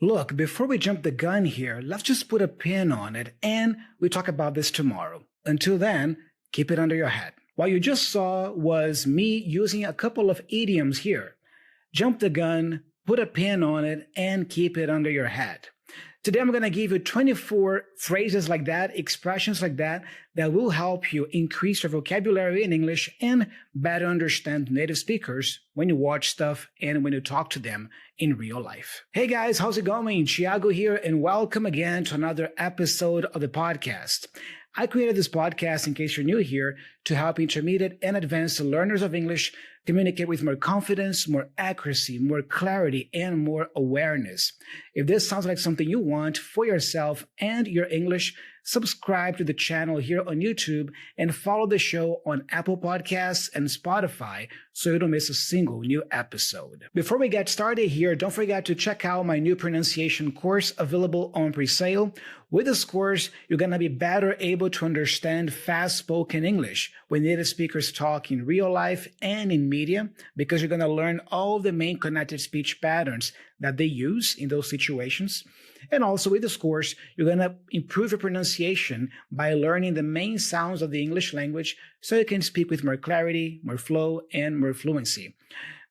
Look, before we jump the gun here, let's just put a pin on it and we talk about this tomorrow. Until then, keep it under your hat. What you just saw was me using a couple of idioms here. Jump the gun, put a pin on it, and keep it under your hat. Today, I'm going to give you 24 phrases like that, expressions like that, that will help you increase your vocabulary in English and better understand native speakers when you watch stuff and when you talk to them in real life. Hey guys, how's it going? Thiago here, and welcome again to another episode of the podcast. I created this podcast, in case you're new here, to help intermediate and advanced learners of English communicate with more confidence, more accuracy, more clarity, and more awareness. If this sounds like something you want for yourself and your English, subscribe to the channel here on YouTube and follow the show on Apple Podcasts and Spotify so you don't miss a single new episode. Before we get started here, don't forget to check out my new pronunciation course available on pre-sale. With this course, you're going to be better able to understand fast-spoken English when native speakers talk in real life and in media, because you're going to learn all the main connected speech patterns that they use in those situations. And also with this course, you're going to improve your pronunciation by learning the main sounds of the English language so you can speak with more clarity, more flow, and more fluency.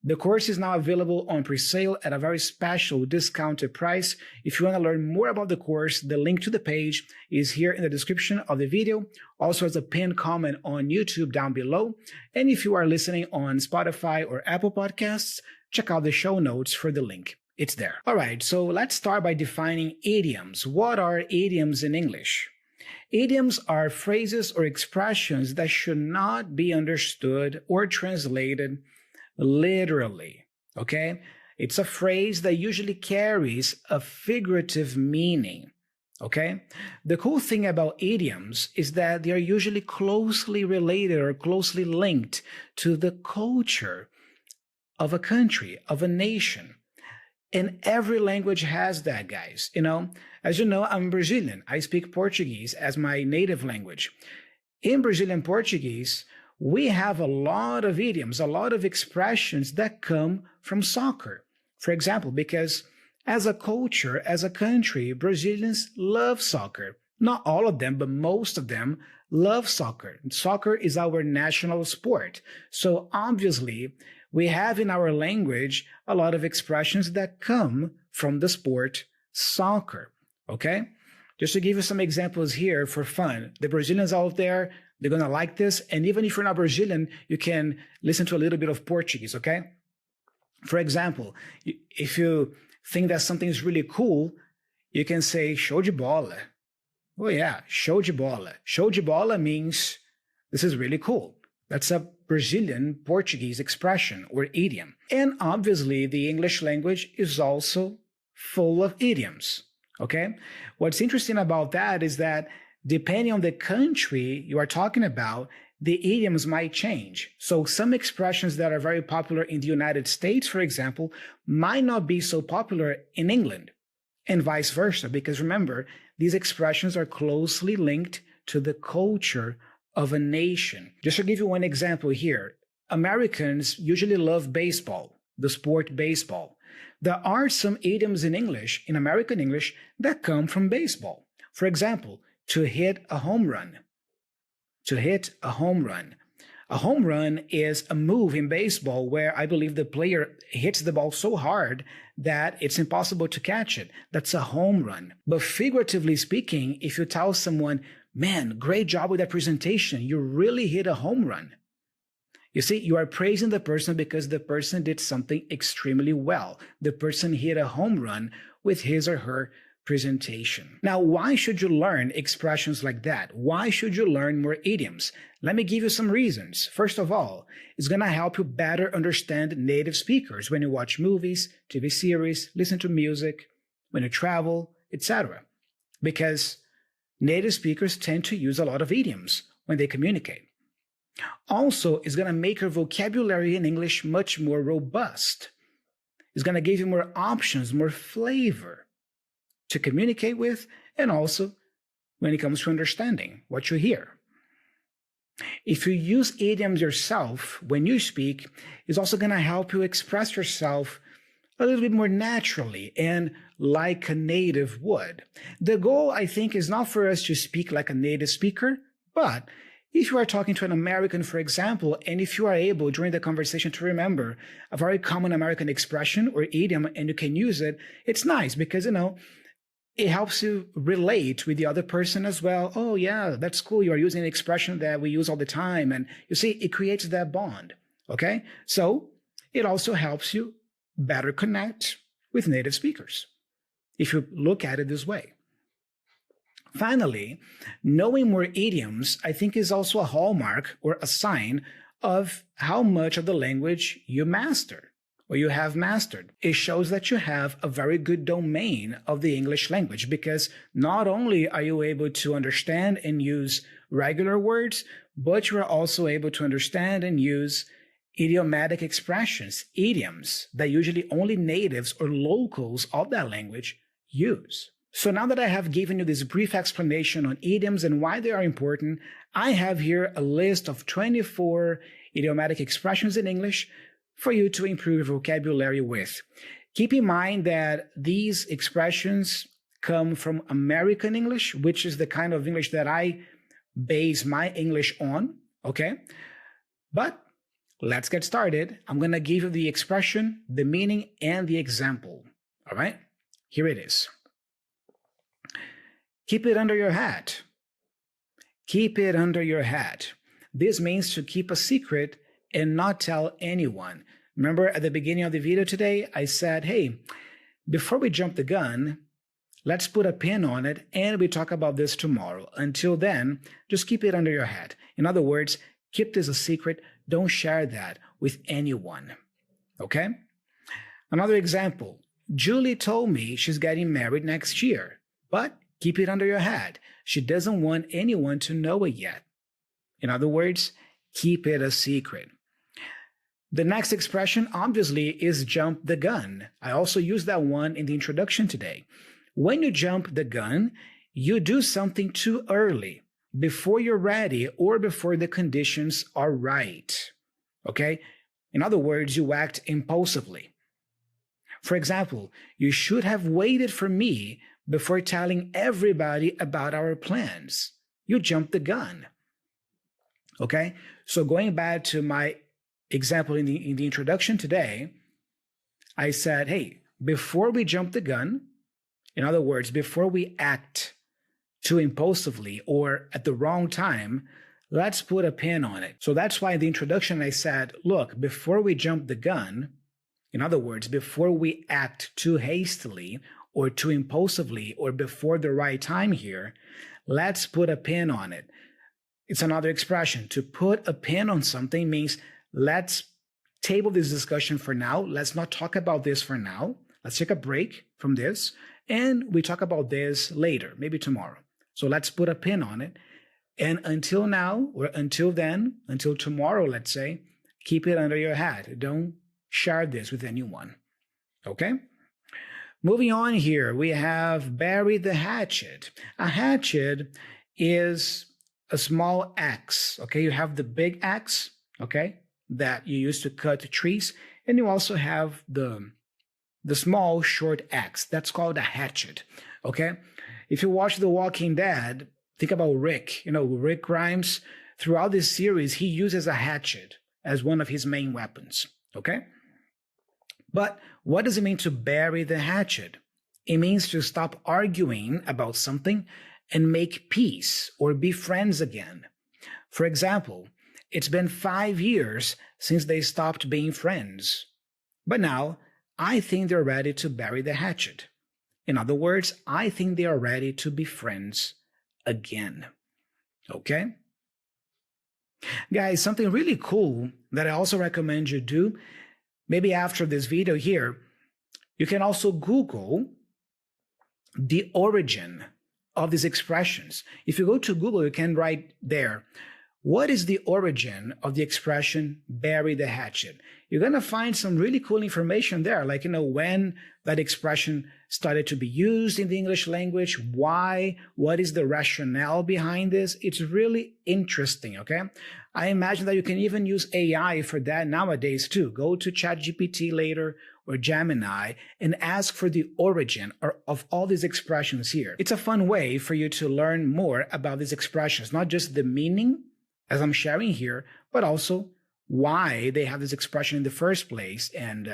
The course is now available on pre-sale at a very special discounted price. If you want to learn more about the course, the link to the page is here in the description of the video, also as a pinned comment on YouTube down below. And if you are listening on Spotify or Apple Podcasts, check out the show notes for the link. It's there. All right, so let's start by defining idioms. What are idioms in English? Idioms are phrases or expressions that should not be understood or translated literally, okay? It's a phrase that usually carries a figurative meaning, okay? The cool thing about idioms is that they are usually closely related or closely linked to the culture of a country, of a nation. And every language has that, guys. As you know, I'm Brazilian. I speak Portuguese as my native language. In Brazilian Portuguese, we have a lot of idioms, a lot of expressions that come from soccer. For example, because as a culture, as a country, Brazilians love soccer. Not all of them, but most of them love soccer. Soccer is our national sport. So obviously, we have in our language a lot of expressions that come from the sport soccer, okay? Just to give you some examples here for fun, the Brazilians out there, they're going to like this. And even if you're not Brazilian, you can listen to a little bit of Portuguese, okay? For example, if you think that something is really cool, you can say, show de bola. Oh yeah, show de bola. Show de bola means this is really cool. That's a Brazilian Portuguese expression or idiom. And obviously, the English language is also full of idioms, okay? What's interesting about that is that depending on the country you are talking about, the idioms might change. So some expressions that are very popular in the United States, for example, might not be so popular in England, and vice versa, because remember, these expressions are closely linked to the culture of a nation. Just to give you one example here, Americans usually love baseball, the sport baseball. There are some idioms in English, in American English, that come from baseball. For example, to hit a home run. To hit a home run. A home run is a move in baseball where I believe the player hits the ball so hard that it's impossible to catch it. That's a home run. But figuratively speaking, if you tell someone, man, great job with that presentation, you really hit a home run. You see, you are praising the person because the person did something extremely well. The person hit a home run with his or her presentation. Now, why should you learn expressions like that? Why should you learn more idioms? Let me give you some reasons. First of all, it's going to help you better understand native speakers when you watch movies, TV series, listen to music, when you travel, etc. Because native speakers tend to use a lot of idioms when they communicate. Also, it's going to make your vocabulary in English much more robust. It's going to give you more options, more flavor to communicate with, and also when it comes to understanding what you hear. If you use idioms yourself when you speak, it's also going to help you express yourself a little bit more naturally and like a native would. The goal, I think, is not for us to speak like a native speaker, but if you are talking to an American, for example, and if you are able during the conversation to remember a very common American expression or idiom and you can use it, it's nice because, it helps you relate with the other person as well. Oh, yeah, that's cool. You are using an expression that we use all the time. And you see, it creates that bond. Okay? So it also helps you better connect with native speakers if you look at it this way. Finally, knowing more idioms, I think, is also a hallmark or a sign of how much of the language you master or you have mastered. It shows that you have a very good domain of the English language because not only are you able to understand and use regular words, but you are also able to understand and use idiomatic expressions, idioms, that usually only natives or locals of that language use. So now that I have given you this brief explanation on idioms and why they are important, I have here a list of 24 idiomatic expressions in English for you to improve your vocabulary with. Keep in mind that these expressions come from American English, which is the kind of English that I base my English on, okay? But let's get started. I'm going to give you the expression, the meaning, and the example, all right? Here it is. Keep it under your hat. Keep it under your hat. This means to keep a secret and not tell anyone. Remember at the beginning of the video today, I said, hey, before we jump the gun, let's put a pin on it and we talk about this tomorrow. Until then, just keep it under your hat. In other words, keep this a secret. Don't share that with anyone. Okay? Another example. Julie told me she's getting married next year, but keep it under your hat. She doesn't want anyone to know it yet. In other words, keep it a secret. The next expression, obviously, is jump the gun. I also used that one in the introduction today. When you jump the gun, you do something too early, before you're ready or before the conditions are right. Okay? In other words, you act impulsively. For example, you should have waited for me before telling everybody about our plans. You jumped the gun. Okay? So going back to my example in the introduction today, I said, hey, before we jump the gun, in other words, before we act too impulsively or at the wrong time, let's put a pin on it. So that's why in the introduction I said, look, before we jump the gun, in other words, before we act too hastily or too impulsively or before the right time here, let's put a pin on it. It's another expression. To put a pin on something means let's table this discussion for now. Let's not talk about this for now. Let's take a break from this and we talk about this later, maybe tomorrow. So let's put a pin on it. And until now, or until then, until tomorrow, let's say, keep it under your hat. Don't share this with anyone. Okay? Moving on here, we have bury the hatchet. A hatchet is a small axe. Okay, you have the big axe, okay, that you use to cut trees, and you also have the small short axe. That's called a hatchet. Okay? If you watch The Walking Dead, think about Rick. Rick Grimes, throughout this series, he uses a hatchet as one of his main weapons. Okay? But what does it mean to bury the hatchet? It means to stop arguing about something and make peace or be friends again. For example, it's been 5 years since they stopped being friends. But now, I think they're ready to bury the hatchet. In other words, I think they are ready to be friends again. Okay? Guys, something really cool that I also recommend you do, maybe after this video here, you can also Google the origin of these expressions. If you go to Google, you can write there, What is the origin of the expression bury the hatchet? You're going to find some really cool information there, like, when that expression started to be used in the English language, why, what is the rationale behind this. It's really interesting, okay? I imagine that you can even use AI for that nowadays too. Go to ChatGPT later or Gemini and ask for the origin of all these expressions here. It's a fun way for you to learn more about these expressions, not just the meaning, as I'm sharing here, but also why they have this expression in the first place and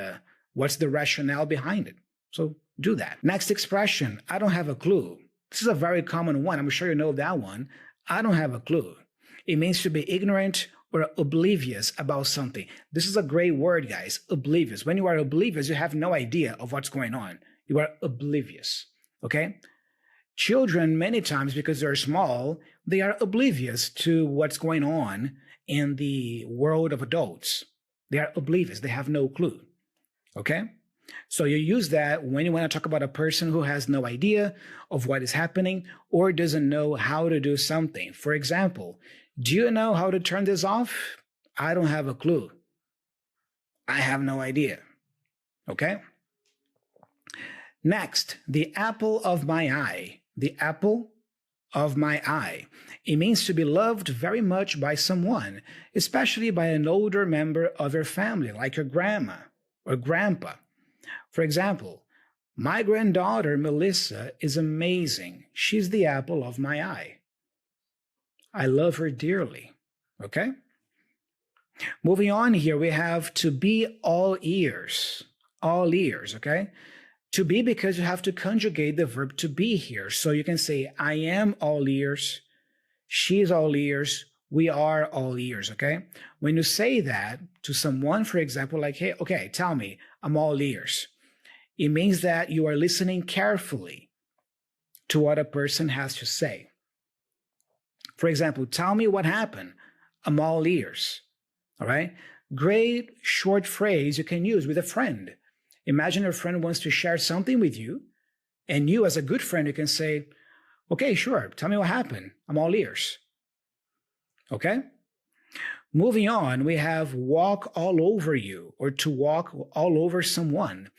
what's the rationale behind it. So do that. Next expression, I don't have a clue. This is a very common one. I'm sure you know that one. I don't have a clue. It means to be ignorant or oblivious about something. This is a great word, guys, oblivious. When you are oblivious, you have no idea of what's going on. You are oblivious, okay? Children, many times, because they're small, they are oblivious to what's going on in the world of adults. They are oblivious. They have no clue. Okay? So you use that when you want to talk about a person who has no idea of what is happening or doesn't know how to do something. For example, do you know how to turn this off? I don't have a clue. I have no idea. Okay? Next, the apple of my eye. The apple of my eye. It means to be loved very much by someone, especially by an older member of your family, like your grandma or grandpa. For example, my granddaughter, Melissa, is amazing. She's the apple of my eye. I love her dearly. Okay? Moving on here, we have to be all ears. All ears, okay? To be, because you have to conjugate the verb to be here. So you can say, I am all ears, she's all ears, we are all ears, okay? When you say that to someone, for example, like, hey, okay, tell me, I'm all ears. It means that you are listening carefully to what a person has to say. For example, tell me what happened. I'm all ears, all right? Great short phrase you can use with a friend. Imagine a friend wants to share something with you, and you, as a good friend, you can say, okay, sure, tell me what happened. I'm all ears. Okay? Moving on, we have walk all over you, or to walk all over someone.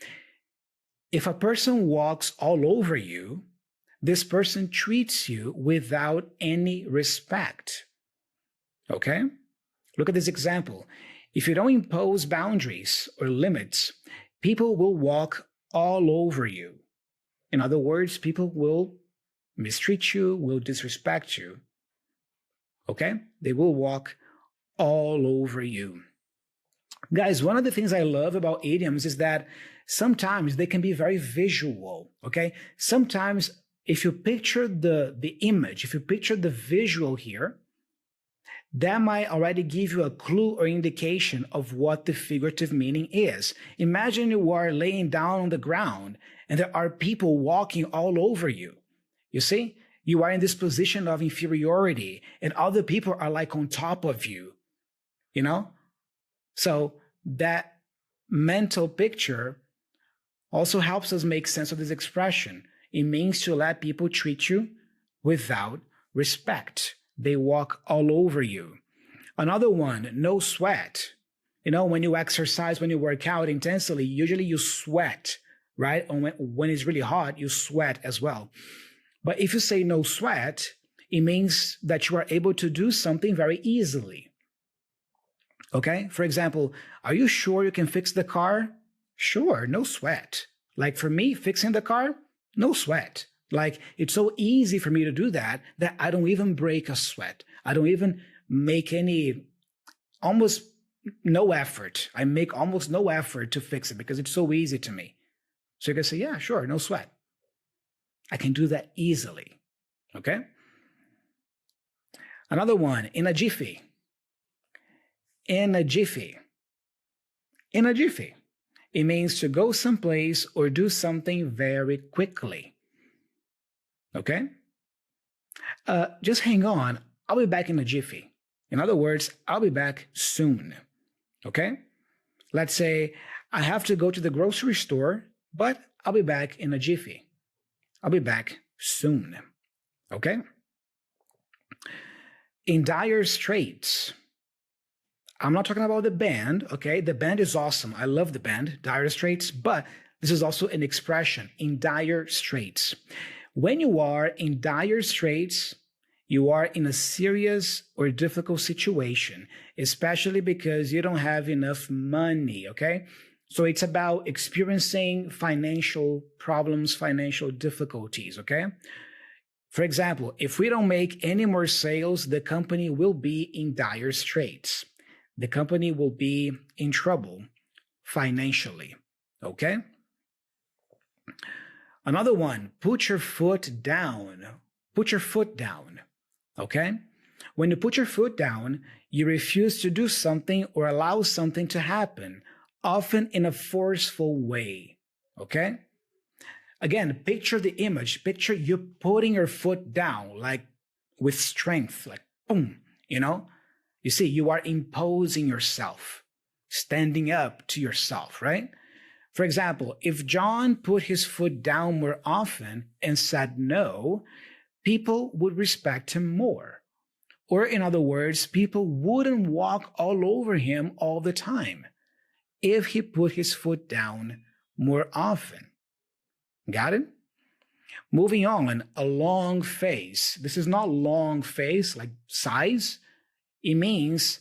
If a person walks all over you, this person treats you without any respect. Okay? Look at this example. If you don't impose boundaries or limits, people will walk all over you. In other words, people will mistreat you, will disrespect you. Okay? They will walk all over you. Guys, one of the things I love about idioms is that sometimes they can be very visual. Okay? Sometimes if you picture the image, if you picture the visual here, that might already give you a clue or indication of what the figurative meaning is. Imagine you are laying down on the ground and there are people walking all over you. You see, you are in this position of inferiority and other people are like on top of you, you know? So that mental picture also helps us make sense of this expression. It means to let people treat you without respect. They walk all over you. Another one, no sweat. You know, when you exercise, when you work out intensely, usually you sweat, right? And when it's really hot, you sweat as well. But if you say no sweat, it means that you are able to do something very easily. Okay? For example, are you sure you can fix the car? Sure, no sweat. Like for me, fixing the car, no sweat. Like, it's so easy for me to do that I don't even break a sweat. I don't even make almost no effort. I make almost no effort to fix it because it's so easy to me. So you can say, yeah, sure, no sweat. I can do that easily. Okay? Another one, in a jiffy. In a jiffy. In a jiffy. It means to go someplace or do something very quickly. Okay? Just hang on. I'll be back in a jiffy. In other words, I'll be back soon. Okay? Let's say I have to go to the grocery store, but I'll be back in a jiffy. I'll be back soon. Okay? In dire straits. I'm not talking about the band, okay? The band is awesome. I love the band, Dire Straits, but this is also an expression, in dire straits. When you are in dire straits, you are in a serious or difficult situation, especially because you don't have enough money, okay? So it's about experiencing financial problems, financial difficulties, okay? For example, if we don't make any more sales, the company will be in dire straits. The company will be in trouble financially, okay? Another one, put your foot down. Put your foot down, okay? When you put your foot down, you refuse to do something or allow something to happen, often in a forceful way, okay? Again, picture the image. Picture you putting your foot down, like with strength, like boom, you know? You see, you are imposing yourself, standing up to yourself, right? For example, if John put his foot down more often and said no, people would respect him more. Or in other words, people wouldn't walk all over him all the time if he put his foot down more often. Got it? Moving on, a long face. This is not long face like size. It means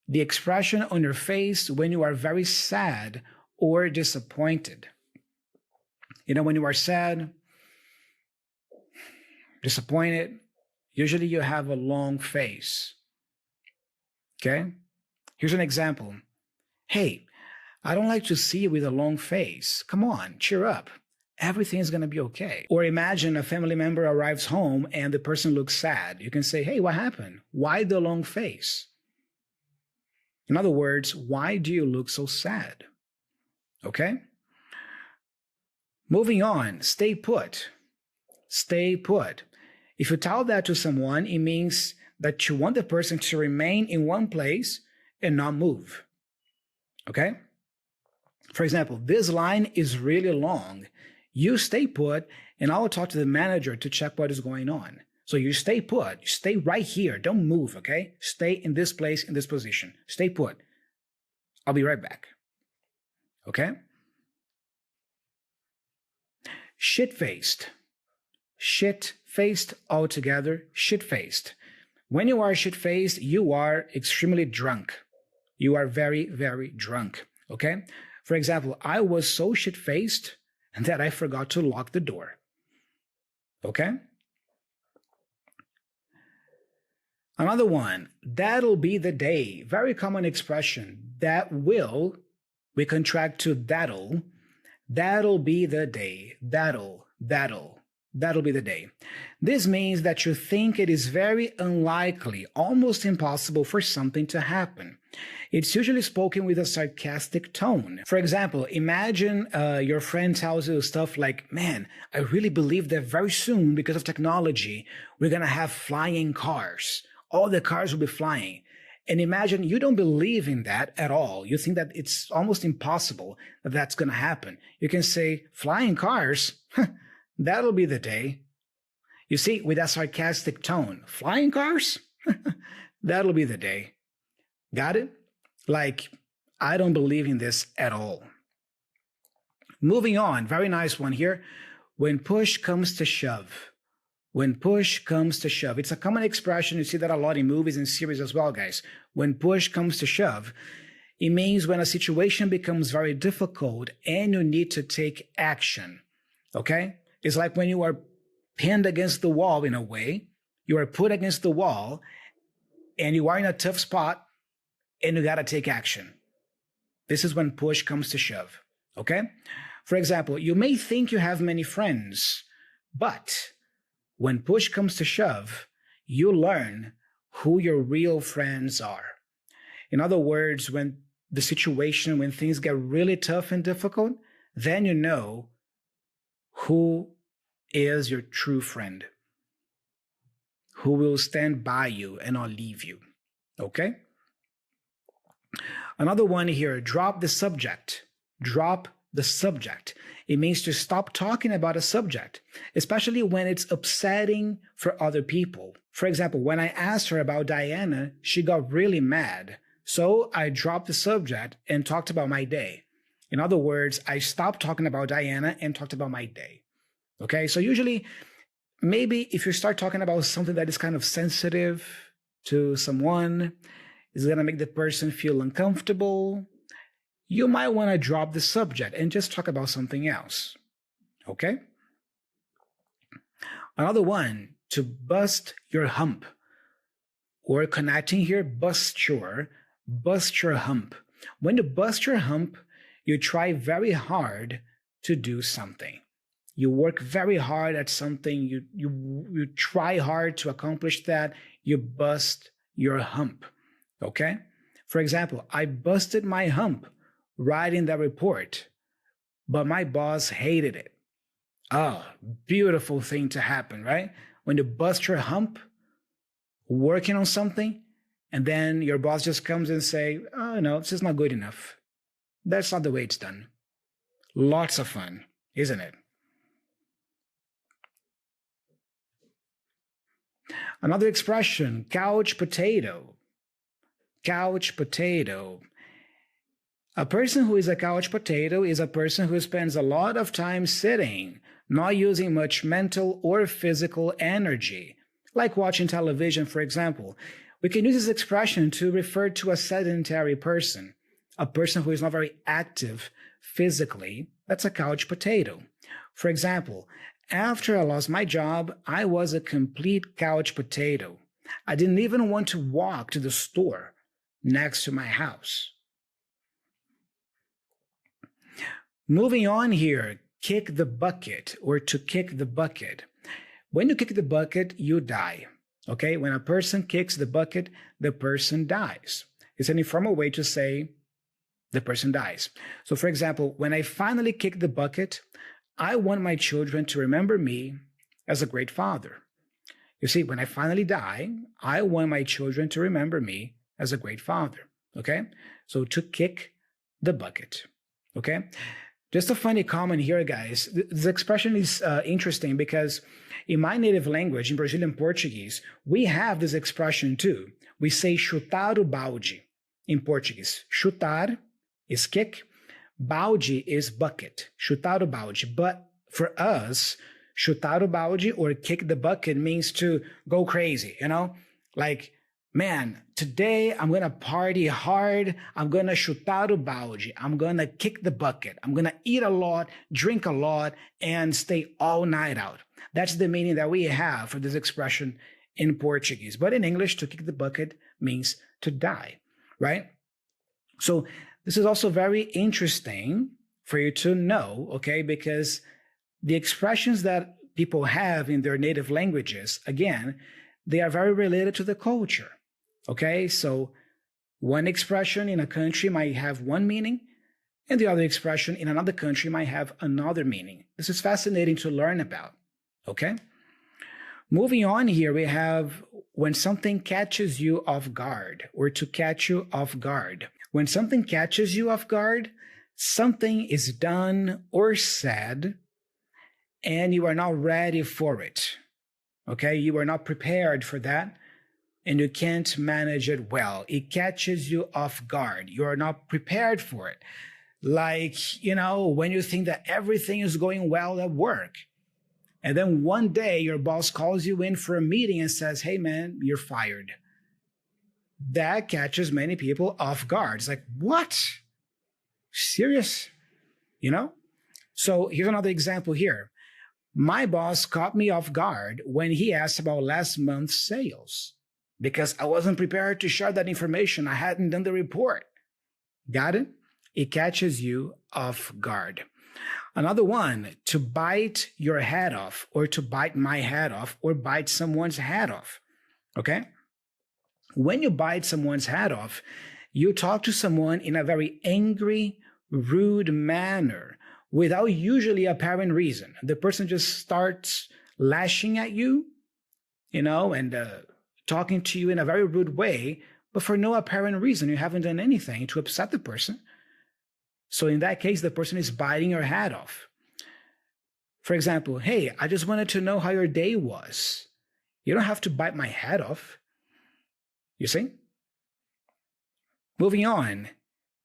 the expression on your face when you are very sad or disappointed. You know, when you are sad, disappointed, usually you have a long face. Okay? Here's an example. Hey, I don't like to see you with a long face. Come on, cheer up. Everything's going to be okay. Or imagine a family member arrives home and the person looks sad. You can say, hey, what happened? Why the long face? In other words, why do you look so sad? Okay? Moving on, stay put. Stay put. If you tell that to someone, it means that you want the person to remain in one place and not move. Okay? For example, this line is really long. You stay put, and I will talk to the manager to check what is going on. So you stay put. You stay right here. Don't move, okay? Stay in this place, in this position. Stay put. I'll be right back. Okay? Shit-faced. Shit-faced altogether. Shit-faced. When you are shit-faced, you are extremely drunk. You are very, very drunk. Okay? For example, I was so shit-faced that I forgot to lock the door. Okay? Another one, that'll be the day. Very common expression. That will, we contract to that'll. That'll be the day. That'll be the day. This means that you think it is very unlikely, almost impossible for something to happen. It's usually spoken with a sarcastic tone. For example, imagine your friend tells you stuff like, man, I really believe that very soon, because of technology, we're going to have flying cars. All the cars will be flying. And imagine you don't believe in that at all. You think that it's almost impossible that that's going to happen. You can say, flying cars? That'll be the day. You see, with that sarcastic tone, flying cars? That'll be the day. Got it? Like, I don't believe in this at all. Moving on, very nice one here. When push comes to shove. When push comes to shove. It's a common expression. You see that a lot in movies and series as well, guys. When push comes to shove, it means when a situation becomes very difficult and you need to take action. Okay? It's like when you are pinned against the wall in a way. You are put against the wall and you are in a tough spot and you got to take action. This is when push comes to shove. Okay? For example, you may think you have many friends, but when push comes to shove, you learn who your real friends are. In other words, when things get really tough and difficult, then you know who is your true friend, who will stand by you and not leave you. Okay? Another one here, drop the subject. Drop the subject. It means to stop talking about a subject, especially when it's upsetting for other people. For example, when I asked her about Diana, she got really mad. So I dropped the subject and talked about my day. In other words, I stopped talking about Diana and talked about my day. Okay, so usually, maybe if you start talking about something that is kind of sensitive to someone, it's going to make the person feel uncomfortable, you might want to drop the subject and just talk about something else. Okay? Another one, to bust your hump. Or connecting here, bust your hump. When you bust your hump, you try very hard to do something. You work very hard at something. You try hard to accomplish that. You bust your hump. Okay? For example, I busted my hump writing that report, but my boss hated it. Oh, beautiful thing to happen, right? When you bust your hump working on something, and then your boss just comes and say, oh, no, this is not good enough. That's not the way it's done. Lots of fun, isn't it? Another expression, couch potato. Couch potato. A person who is a couch potato is a person who spends a lot of time sitting, not using much mental or physical energy. Like watching television, for example. We can use this expression to refer to a sedentary person, a person who is not very active physically. That's a couch potato. For example, after I lost my job, I was a complete couch potato. I didn't even want to walk to the store next to my house. Moving on here, kick the bucket, or to kick the bucket. When you kick the bucket, you die. Okay? When a person kicks the bucket, the person dies. It's an informal way to say the person dies. So, for example, when I finally kick the bucket, I want my children to remember me as a great father. You see, when I finally die, I want my children to remember me as a great father. Okay? So, to kick the bucket. Okay? Just a funny comment here, guys. This expression is interesting because in my native language, in Brazilian Portuguese, we have this expression too. We say chutar o balde in Portuguese. Chutar is kick. Balde is bucket. Chutar o balde. But for us, chutar o balde or kick the bucket means to go crazy, you know? Like, man, today I'm going to party hard. I'm going to chutar o balde. I'm going to kick the bucket. I'm going to eat a lot, drink a lot, and stay all night out. That's the meaning that we have for this expression in Portuguese. But in English, to kick the bucket means to die, right? So this is also very interesting for you to know, okay? Because the expressions that people have in their native languages, again, they are very related to the culture. Okay, so one expression in a country might have one meaning, and the other expression in another country might have another meaning. This is fascinating to learn about. Okay, moving on here, we have when something catches you off guard, or to catch you off guard. When something catches you off guard, something is done or said, and you are not ready for it. Okay, you are not prepared for that. And you can't manage it well. It catches you off guard. You are not prepared for it. Like, you know, when you think that everything is going well at work, and then one day your boss calls you in for a meeting and says, hey man, you're fired. That catches many people off guard. It's like, what? Serious? You know? So here's another example here. My boss caught me off guard when he asked about last month's sales, because I wasn't prepared to share that information. I hadn't done the report. Got it? It catches you off guard. Another one, to bite your head off, or to bite my head off, or bite someone's head off. Okay? When you bite someone's head off, you talk to someone in a very angry, rude manner without usually apparent reason. The person just starts lashing at you, you know, and talking to you in a very rude way, but for no apparent reason. You haven't done anything to upset the person. So in that case, the person is biting your head off. For example, hey, I just wanted to know how your day was. You don't have to bite my head off. You see? Moving on.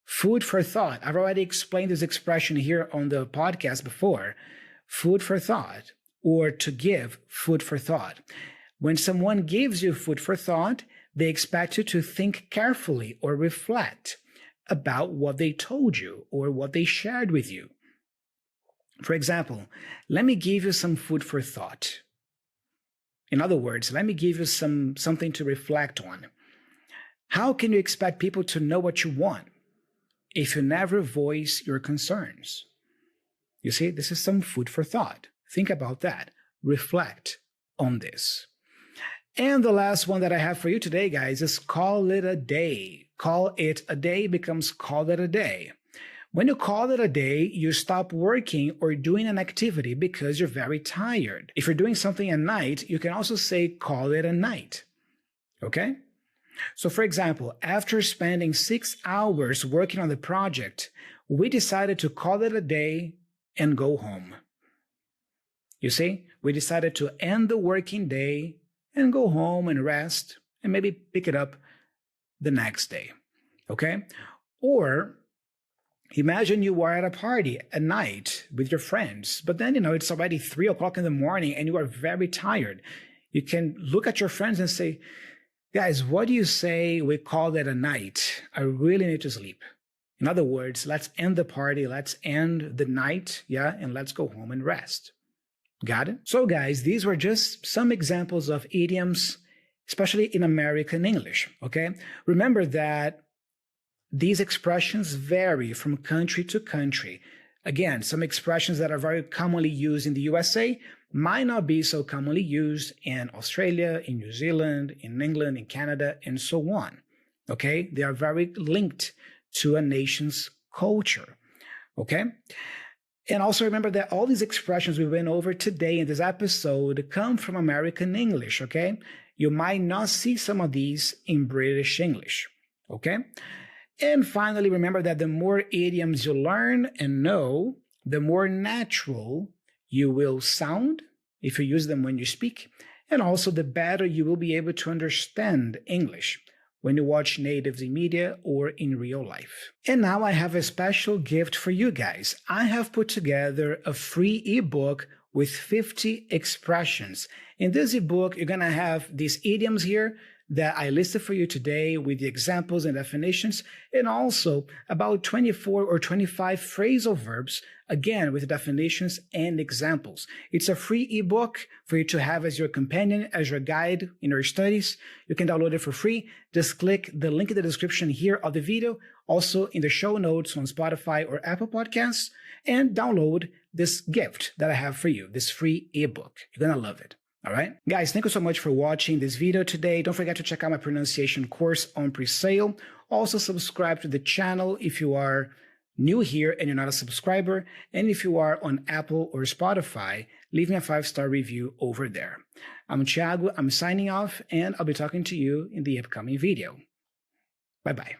Food for thought. I've already explained this expression here on the podcast before. Food for thought, or to give food for thought. When someone gives you food for thought, they expect you to think carefully or reflect about what they told you or what they shared with you. For example, let me give you some food for thought. In other words, let me give you something to reflect on. How can you expect people to know what you want if you never voice your concerns? You see, this is some food for thought. Think about that. Reflect on this. And the last one that I have for you today, guys, is call it a day. Call it a day becomes call it a day. When you call it a day, you stop working or doing an activity because you're very tired. If you're doing something at night, you can also say call it a night. Okay? So for example, after spending 6 hours working on the project, we decided to call it a day and go home. You see, we decided to end the working day and go home and rest and maybe pick it up the next day. Okay? Or imagine you are at a party at night with your friends, but then, it's already 3 o'clock in the morning and you are very tired. You can look at your friends and say, guys, what do you say we call it a night? I really need to sleep. In other words, let's end the party, let's end the night, and let's go home and rest. Got it? So guys, these were just some examples of idioms, especially in American English, okay? Remember that these expressions vary from country to country. Again, some expressions that are very commonly used in the USA might not be so commonly used in Australia, in New Zealand, in England, in Canada, and so on. Okay? They are very linked to a nation's culture. Okay? And also remember that all these expressions we went over today in this episode come from American English, okay? You might not see some of these in British English, okay? And finally, remember that the more idioms you learn and know, the more natural you will sound if you use them when you speak, and also the better you will be able to understand English when you watch natives in media or in real life. And now I have a special gift for you guys. I have put together a free ebook with 50 expressions. In this ebook, you're gonna have these idioms here that I listed for you today with the examples and definitions, and also about 24 or 25 phrasal verbs, again with definitions and examples. It's a free ebook for you to have as your companion, as your guide in your studies. You can download it for free. Just click the link in the description here of the video, also in the show notes on Spotify or Apple Podcasts, and download this gift that I have for you, this free ebook. You're gonna love it. All right, guys, thank you so much for watching this video today. Don't forget to check out my pronunciation course on pre-sale. Also subscribe to the channel if you are new here and you're not a subscriber. And if you are on Apple or Spotify, leave me a 5-star review over there. I'm Thiago, I'm signing off, and I'll be talking to you in the upcoming video. Bye-bye.